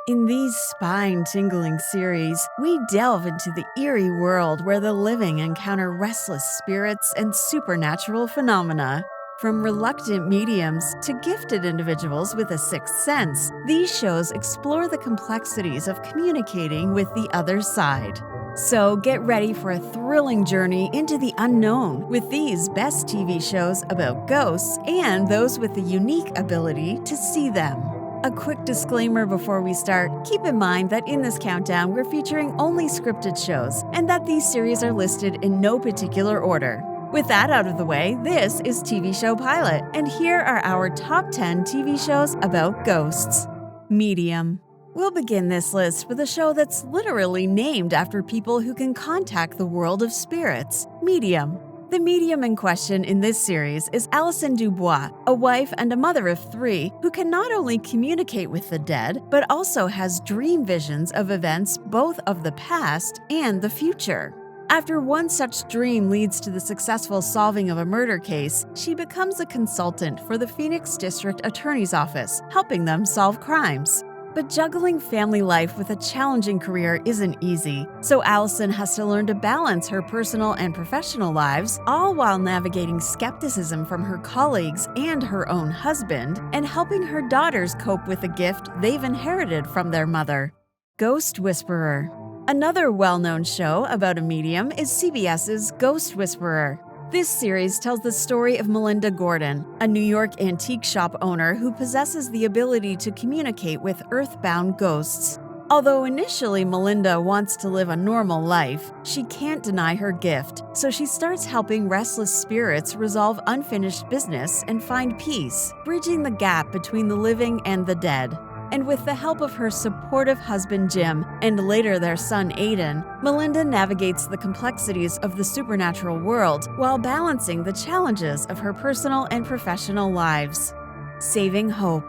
In these spine-tingling series, we delve into the eerie world where the living encounter restless spirits and supernatural phenomena. From reluctant mediums to gifted individuals with a sixth sense, these shows explore the complexities of communicating with the other side. So get ready for a thrilling journey into the unknown with these best TV shows about ghosts and those with the unique ability to see them. A quick disclaimer before we start: keep in mind that in this countdown we're featuring only scripted shows and that these series are listed in no particular order. With that out of the way, this is TV Show Pilot, and here are our top 10 TV shows about ghosts. Medium. We'll begin this list with a show that's literally named after people who can contact the world of spirits: Medium. The medium in question in this series is Alison Dubois, a wife and a mother of 3 who can not only communicate with the dead, but also has dream visions of events both of the past and the future. After one such dream leads to the successful solving of a murder case, she becomes a consultant for the Phoenix District Attorney's Office, helping them solve crimes. But juggling family life with a challenging career isn't easy, so Alison has to learn to balance her personal and professional lives, all while navigating skepticism from her colleagues and her own husband, and helping her daughters cope with a gift they've inherited from their mother. Ghost Whisperer. Another well-known show about a medium is CBS's Ghost Whisperer. This series tells the story of Melinda Gordon, a New York antique shop owner who possesses the ability to communicate with earthbound ghosts. Although initially Melinda wants to live a normal life, she can't deny her gift, so she starts helping restless spirits resolve unfinished business and find peace, bridging the gap between the living and the dead. And with the help of her supportive husband Jim, and later their son Aiden, Melinda navigates the complexities of the supernatural world while balancing the challenges of her personal and professional lives. Saving Hope.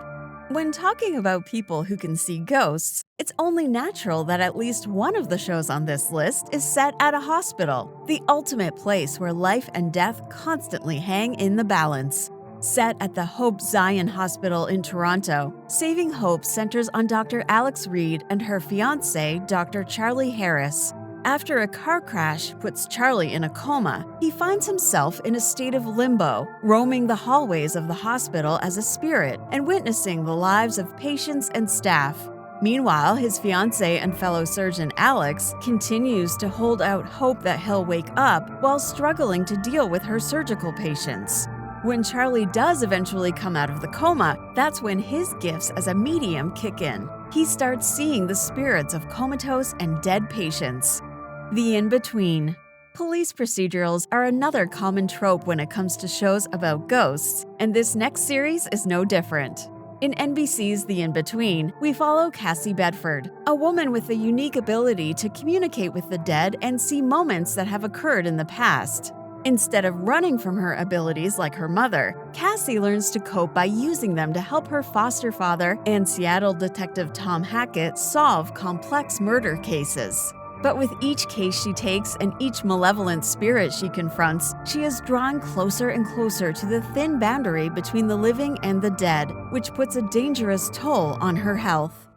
When talking about people who can see ghosts, it's only natural that at least one of the shows on this list is set at a hospital, the ultimate place where life and death constantly hang in the balance. Set at the Hope Zion Hospital in Toronto, Saving Hope centers on Dr. Alex Reed and her fiancé, Dr. Charlie Harris. After a car crash puts Charlie in a coma, he finds himself in a state of limbo, roaming the hallways of the hospital as a spirit and witnessing the lives of patients and staff. Meanwhile, his fiancée and fellow surgeon Alex continues to hold out hope that he'll wake up while struggling to deal with her surgical patients. When Charlie does eventually come out of the coma, that's when his gifts as a medium kick in. He starts seeing the spirits of comatose and dead patients. The InBetween. Police procedurals are another common trope when it comes to shows about ghosts, and this next series is no different. In NBC's The InBetween, we follow Cassie Bedford, a woman with a unique ability to communicate with the dead and see moments that have occurred in the past. Instead of running from her abilities like her mother, Cassie learns to cope by using them to help her foster father and Seattle detective Tom Hackett solve complex murder cases. But with each case she takes and each malevolent spirit she confronts, she is drawn closer and closer to the thin boundary between the living and the dead, which puts a dangerous toll on her health.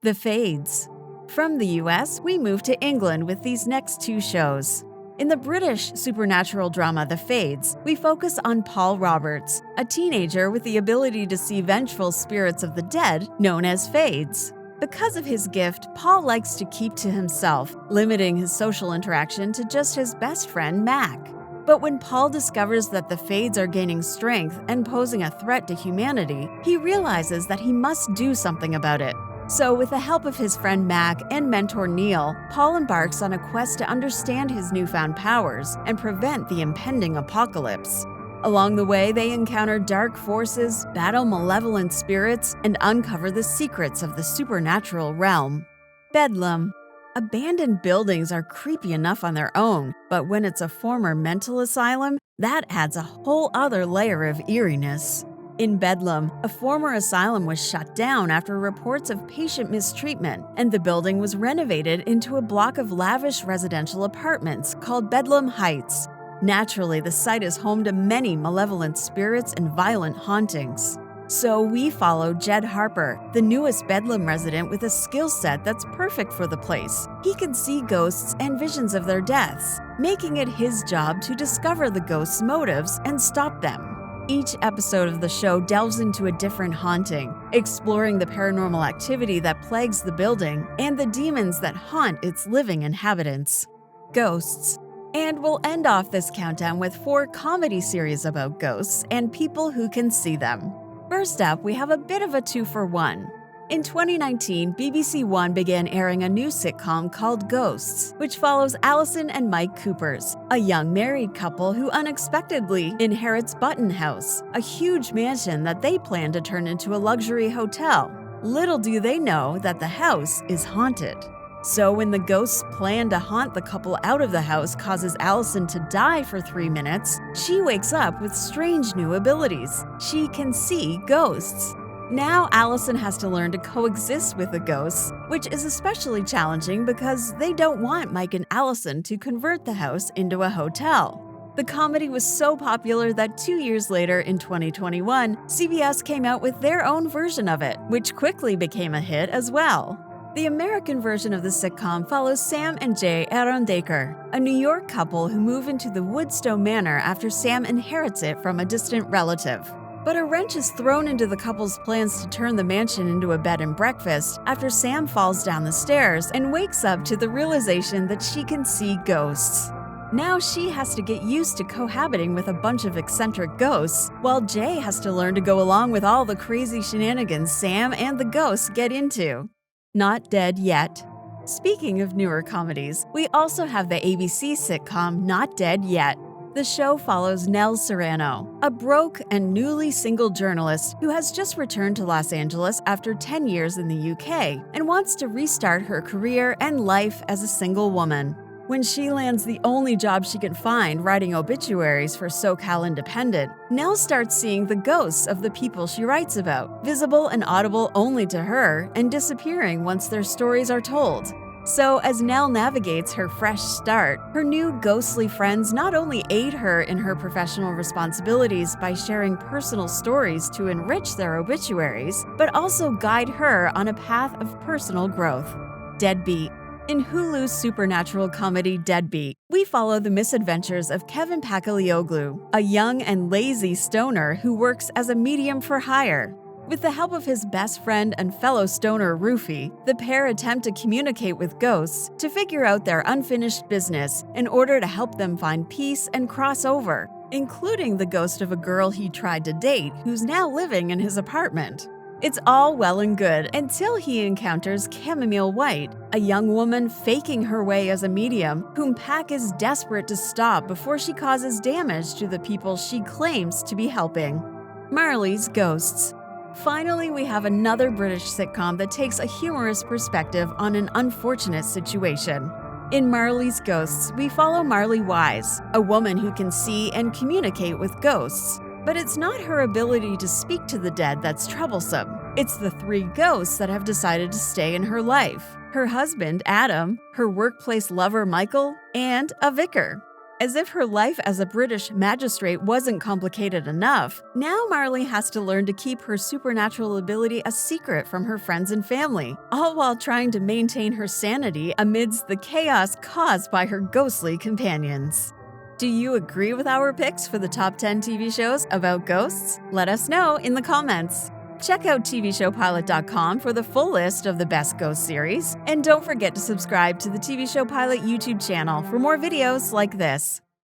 The Fades. From the US, we move to England with these next 2 shows. In the British supernatural drama The Fades, we focus on Paul Roberts, a teenager with the ability to see vengeful spirits of the dead known as Fades. Because of his gift, Paul likes to keep to himself, limiting his social interaction to just his best friend Mac. But when Paul discovers that the Fades are gaining strength and posing a threat to humanity, he realizes that he must do something about it. So, with the help of his friend Mac and mentor Neil, Paul embarks on a quest to understand his newfound powers and prevent the impending apocalypse. Along the way, they encounter dark forces, battle malevolent spirits, and uncover the secrets of the supernatural realm. Bedlam. Abandoned buildings are creepy enough on their own, but when it's a former mental asylum, that adds a whole other layer of eeriness. In Bedlam, a former asylum was shut down after reports of patient mistreatment, and the building was renovated into a block of lavish residential apartments called Bedlam Heights. Naturally, the site is home to many malevolent spirits and violent hauntings. So we follow Jed Harper, the newest Bedlam resident with a skill set that's perfect for the place. He can see ghosts and visions of their deaths, making it his job to discover the ghosts' motives and stop them. Each episode of the show delves into a different haunting, exploring the paranormal activity that plagues the building and the demons that haunt its living inhabitants. Ghosts. And we'll end off this countdown with 4 comedy series about ghosts and people who can see them. First up, we have a bit of a 2-for-1. In 2019, BBC One began airing a new sitcom called Ghosts, which follows Allison and Mike Coopers, a young married couple who unexpectedly inherits Button House, a huge mansion that they plan to turn into a luxury hotel. Little do they know that the house is haunted. So when the ghosts' plan to haunt the couple out of the house causes Allison to die for 3 minutes, she wakes up with strange new abilities. She can see ghosts. Now Allison has to learn to coexist with the ghosts, which is especially challenging because they don't want Mike and Allison to convert the house into a hotel. The comedy was so popular that 2 years later, in 2021, CBS came out with their own version of it, which quickly became a hit as well. The American version of the sitcom follows Sam and Jay Arondaker, a New York couple who move into the Woodstow Manor after Sam inherits it from a distant relative. But a wrench is thrown into the couple's plans to turn the mansion into a bed and breakfast after Sam falls down the stairs and wakes up to the realization that she can see ghosts. Now she has to get used to cohabiting with a bunch of eccentric ghosts, while Jay has to learn to go along with all the crazy shenanigans Sam and the ghosts get into. Not Dead Yet. Speaking of newer comedies, we also have the ABC sitcom Not Dead Yet. The show follows Nell Serrano, a broke and newly single journalist who has just returned to Los Angeles after 10 years in the UK and wants to restart her career and life as a single woman. When she lands the only job she can find writing obituaries for SoCal Independent, Nell starts seeing the ghosts of the people she writes about, visible and audible only to her, and disappearing once their stories are told. So as Nell navigates her fresh start, her new ghostly friends not only aid her in her professional responsibilities by sharing personal stories to enrich their obituaries, but also guide her on a path of personal growth. Deadbeat. In Hulu's supernatural comedy Deadbeat, we follow the misadventures of Kevin Pakalioglu, a young and lazy stoner who works as a medium for hire. With the help of his best friend and fellow stoner Rufy, the pair attempt to communicate with ghosts to figure out their unfinished business in order to help them find peace and cross over, including the ghost of a girl he tried to date who's now living in his apartment. It's all well and good until he encounters Chamomile White, a young woman faking her way as a medium whom Pack is desperate to stop before she causes damage to the people she claims to be helping. Marley's Ghosts. Finally, we have another British sitcom that takes a humorous perspective on an unfortunate situation. In Marley's Ghosts, we follow Marley Wise, a woman who can see and communicate with ghosts. But it's not her ability to speak to the dead that's troublesome. It's the 3 ghosts that have decided to stay in her life: her husband, Adam, her workplace lover, Michael, and a vicar. As if her life as a British magistrate wasn't complicated enough, now Marley has to learn to keep her supernatural ability a secret from her friends and family, all while trying to maintain her sanity amidst the chaos caused by her ghostly companions. Do you agree with our picks for the top 10 TV shows about ghosts? Let us know in the comments. Check out TVShowPilot.com for the full list of the best ghost series, and don't forget to subscribe to the TV Show Pilot YouTube channel for more videos like this.